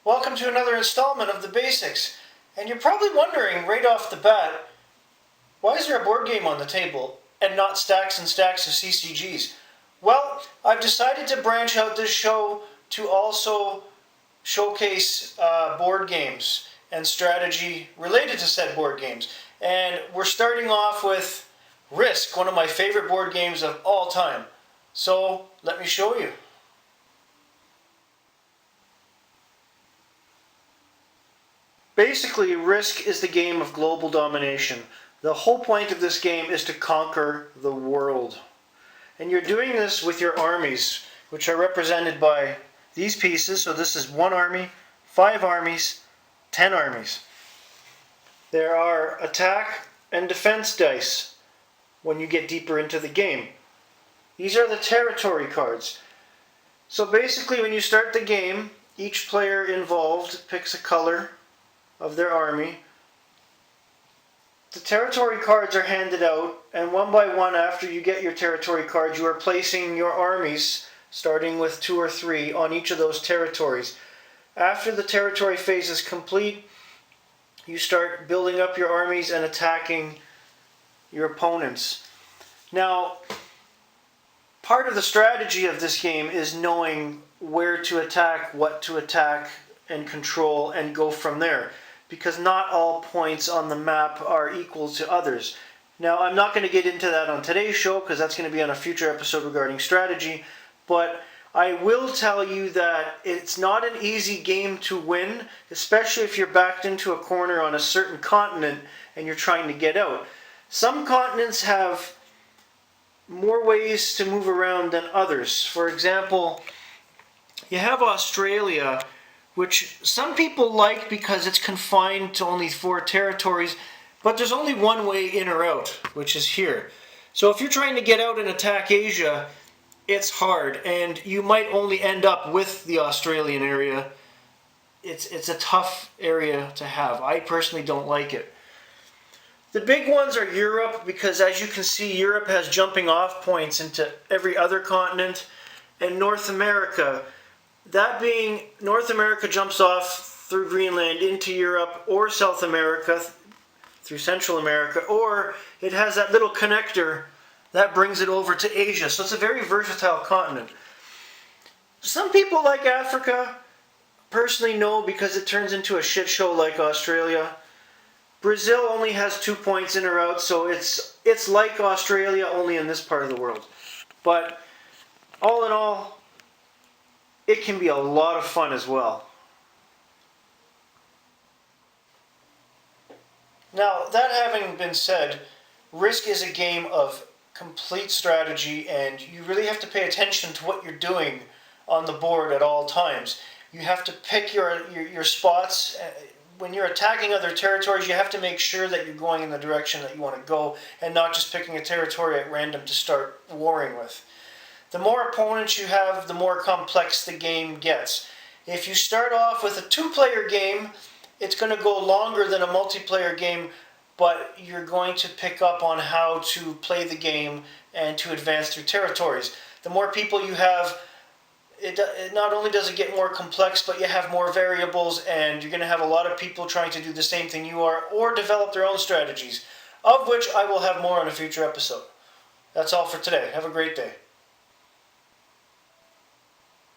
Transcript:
Welcome to another installment of The Basics. And you're probably wondering right off the bat, why is there a board game on the table and not stacks and stacks of CCGs? Well, I've decided to branch out this show to also showcase board games and strategy related to said board games. And we're starting off with Risk, one of my favorite board games of all time. So, let me show you. Basically, Risk is the game of global domination. The whole point of this game is to conquer the world. And you're doing this with your armies, which are represented by these pieces. So this is 1 army, 5 armies, 10 armies. There are attack and defense dice when you get deeper into the game. These are the territory cards. So basically, when you start the game, each player involved picks a color of their army. The territory cards are handed out, and one by one, after you get your territory cards, you are placing your armies, starting with 2 or 3, on each of those territories. After the territory phase is complete, you start building up your armies and attacking your opponents. Now, part of the strategy of this game is knowing where to attack, what to attack, and control, and go from there. Because not all points on the map are equal to others. Now, I'm not going to get into that on today's show, because that's going to be on a future episode regarding strategy, but I will tell you that it's not an easy game to win, especially if you're backed into a corner on a certain continent and you're trying to get out. Some continents have more ways to move around than others. For example, you have Australia, which some people like because it's confined to only 4 territories, but there's only one way in or out, which is here. So if you're trying to get out and attack Asia, it's hard, and you might only end up with the Australian area. It's a tough area to have. I personally don't like it. The big ones are Europe, because as you can see, Europe has jumping off points into every other continent, and North America. That being, North America jumps off through Greenland into Europe or South America through Central America, or it has that little connector that brings it over to Asia. So it's a very versatile continent. Some people like Africa. Personally, no, because it turns into a shit show like Australia. Brazil only has 2 points in or out, so it's like Australia, only in this part of the world. But all in all, it can be a lot of fun as well. Now, that having been said, Risk is a game of complete strategy, and you really have to pay attention to what you're doing on the board at all times. You have to pick your spots. When you're attacking other territories, you have to make sure that you're going in the direction that you want to go, and not just picking a territory at random to start warring with. The more opponents you have, the more complex the game gets. If you start off with a 2-player game, it's going to go longer than a multiplayer game, but you're going to pick up on how to play the game and to advance through territories. The more people you have, it not only does it get more complex, but you have more variables, and you're going to have a lot of people trying to do the same thing you are, or develop their own strategies, of which I will have more on a future episode. That's all for today. Have a great day.